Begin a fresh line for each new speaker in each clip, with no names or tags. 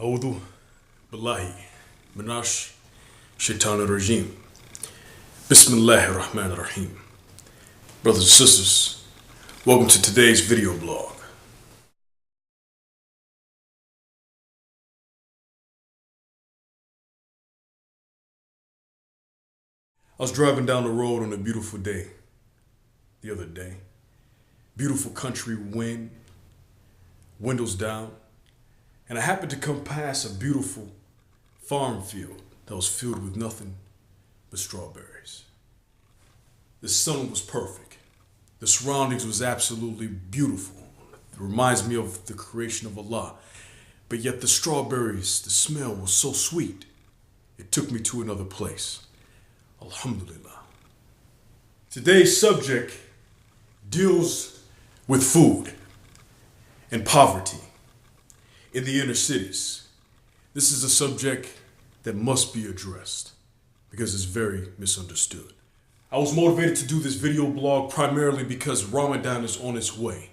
A'udhu billahi minash shaitanir rajim. Bismillah ar-Rahman rahim. Brothers and sisters, welcome to today's video blog. I was driving down the road on a beautiful day the other day. Beautiful country wind, windows down, and I happened to come past a beautiful farm field that was filled with nothing but strawberries. The sun was perfect. The surroundings was absolutely beautiful. It reminds me of the creation of Allah. But yet the strawberries, the smell was so sweet, it took me to another place. Alhamdulillah. Today's subject deals with food and poverty in the inner cities. This is a subject that must be addressed because it's very misunderstood. I was motivated to do this video blog primarily because Ramadan is on its way.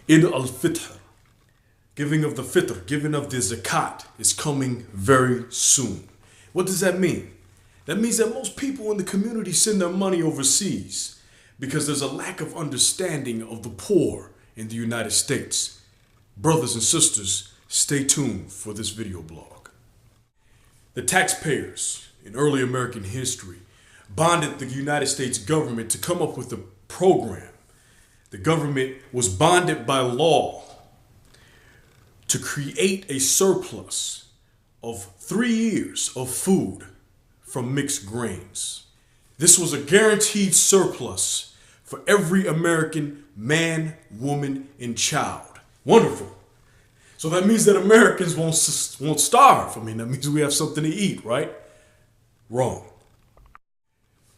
Eid al-Fitr, giving of the Fitr, giving of the Zakat, is coming very soon. What does that mean? That means that most people in the community send their money overseas because there's a lack of understanding of the poor in the United States. Brothers and sisters, stay tuned for this video blog. The taxpayers in early American history bonded the United States government to come up with a program. The government was bonded by law to create a surplus of 3 years of food from mixed grains. This was a guaranteed surplus for every American man, woman, and child. Wonderful. So that means that Americans won't starve. I mean, that means we have something to eat, right? Wrong.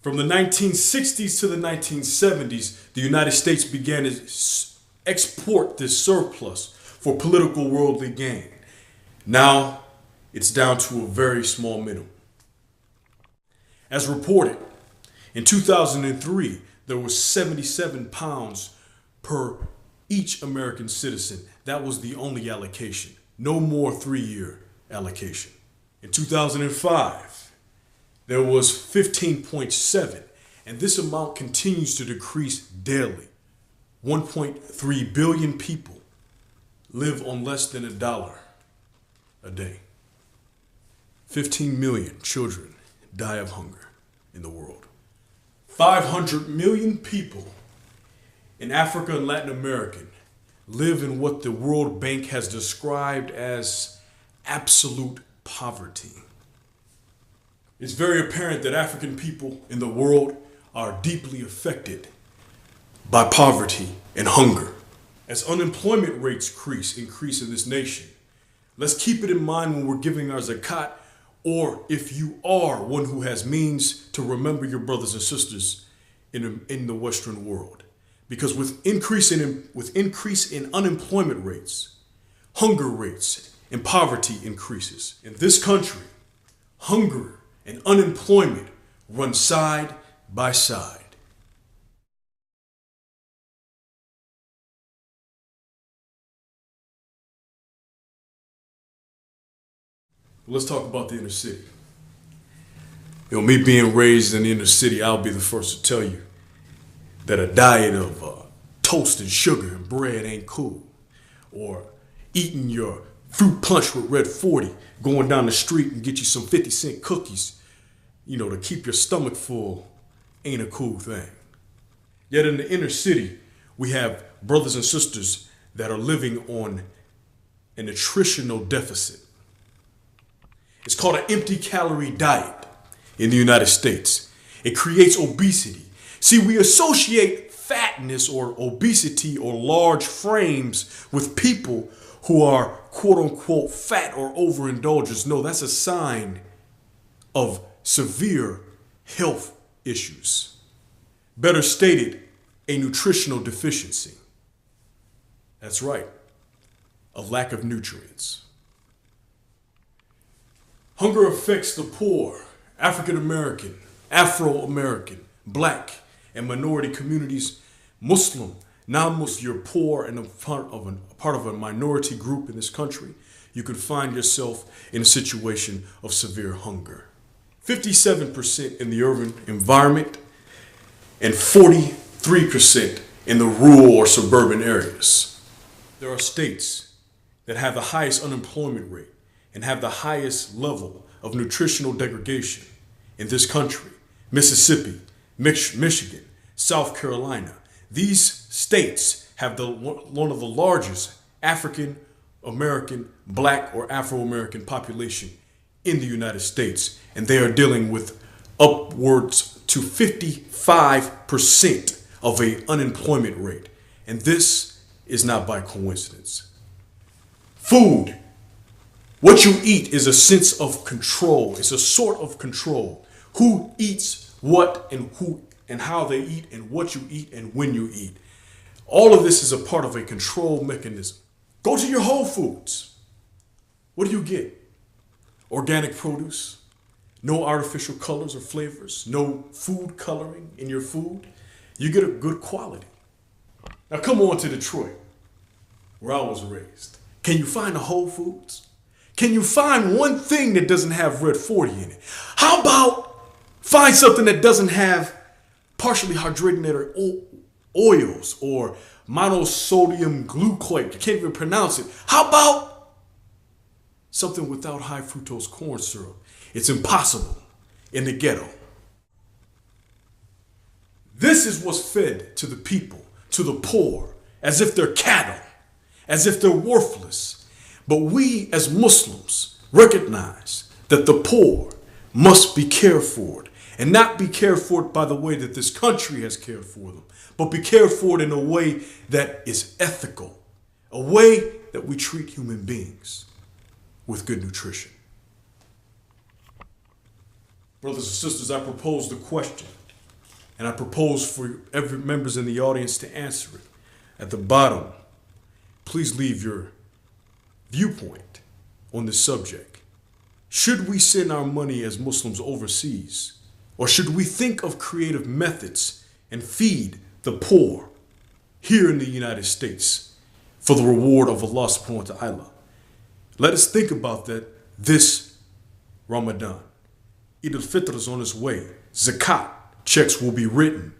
From the 1960s to the 1970s, the United States began to export this surplus for political worldly gain. Now, it's down to a very small minimum. As reported, in 2003, there was 77 pounds per each American citizen. That was the only allocation. No more 3-year allocation. In 2005, there was 15.7, and this amount continues to decrease daily. 1.3 billion people live on less than $1 a day. 15 million children die of hunger in the world. 500 million people in Africa and Latin America live in what the World Bank has described as absolute poverty. It's very apparent that African people in the world are deeply affected by poverty and hunger. As unemployment rates increase in this nation, let's keep it in mind when we're giving our zakat, or if you are one who has means, to remember your brothers and sisters in the Western world. Because with increase in unemployment rates, hunger rates, and poverty increases. In this country, hunger and unemployment run side by side. Let's talk about the inner city. Me being raised in the inner city, I'll be the first to tell you that a diet of toast and sugar and bread ain't cool. Or eating your fruit punch with Red 40, going down the street and get you some 50-cent cookies, to keep your stomach full, ain't a cool thing. Yet in the inner city, we have brothers and sisters that are living on a nutritional deficit. It's called an empty calorie diet in the United States. It creates obesity. See, we associate fatness or obesity or large frames with people who are quote unquote fat or overindulgence. No, that's a sign of severe health issues. Better stated, a nutritional deficiency. That's right, a lack of nutrients. Hunger affects the poor, African American, Afro American, Black, and minority communities, Muslim, non-Muslim. You're poor and a part of a minority group in this country. you could find yourself in a situation of severe hunger. 57% in the urban environment and 43% in the rural or suburban areas. There are states that have the highest unemployment rate and have the highest level of nutritional degradation in this country. Mississippi, Michigan, South Carolina. These states have one of the largest African American, Black or Afro-American population in the United States, and they are dealing with upwards to 55% of an unemployment rate. And this is not by coincidence. Food. What you eat is a sense of control. It's a sort of control. Who eats what and who and how they eat and what you eat and when you eat. All of this is a part of a control mechanism. Go to your Whole Foods. What do you get? Organic produce, no artificial colors or flavors, no food coloring in your food. You get a good quality. Now come on to Detroit, where I was raised. Can you find a Whole Foods? Can you find one thing that doesn't have red 40 in it? How about find something that doesn't have partially hydrogenated oils or monosodium glucose? You can't even pronounce it. How about something without high fructose corn syrup? It's impossible in the ghetto. This is what's fed to the people, to the poor, as if they're cattle, as if they're worthless. But we as Muslims recognize that the poor must be cared for, and not be cared for by the way that this country has cared for them, but be cared for in a way that is ethical, a way that we treat human beings with good nutrition. Brothers and sisters, I propose the question, and I propose for every members in the audience to answer it. At the bottom, please leave your viewpoint on this subject. Should we send our money as Muslims overseas, or should we think of creative methods and feed the poor here in the United States for the reward of Allah subhanahu wa ta'ala? Let us think about that this Ramadan. Eid al-Fitr is on its way. Zakat checks will be written.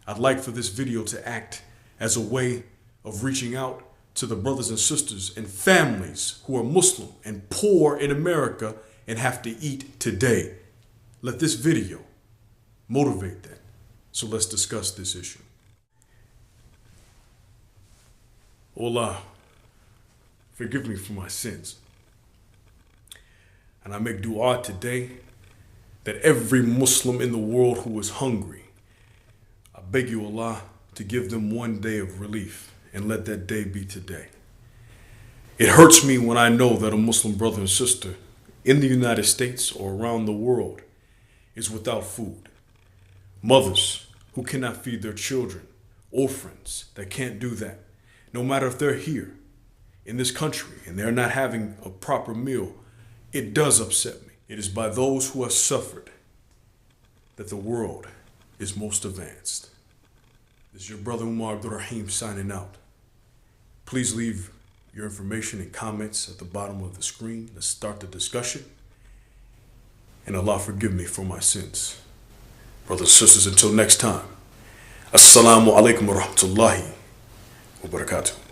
I'd like for this video to act as a way of reaching out to the brothers and sisters and families who are Muslim and poor in America and have to eat today. Let this video motivate that. So let's discuss this issue. Allah, forgive me for my sins. And I make dua today that every Muslim in the world who is hungry, I beg you, Allah, to give them one day of relief, and let that day be today. It hurts me when I know that a Muslim brother and sister in the United States or around the world is without food. Mothers who cannot feed their children, orphans that can't do that, no matter if they're here in this country and they're not having a proper meal. It does upset me. It is by those who have suffered that the world is most advanced. This is your brother Umar Abdul Rahim signing out. Please leave your information and comments at the bottom of the screen. Let's start the discussion. And Allah forgive me for my sins. Brothers and sisters, until next time. Assalamu alaikum wa rahmatullahi wa barakatuh.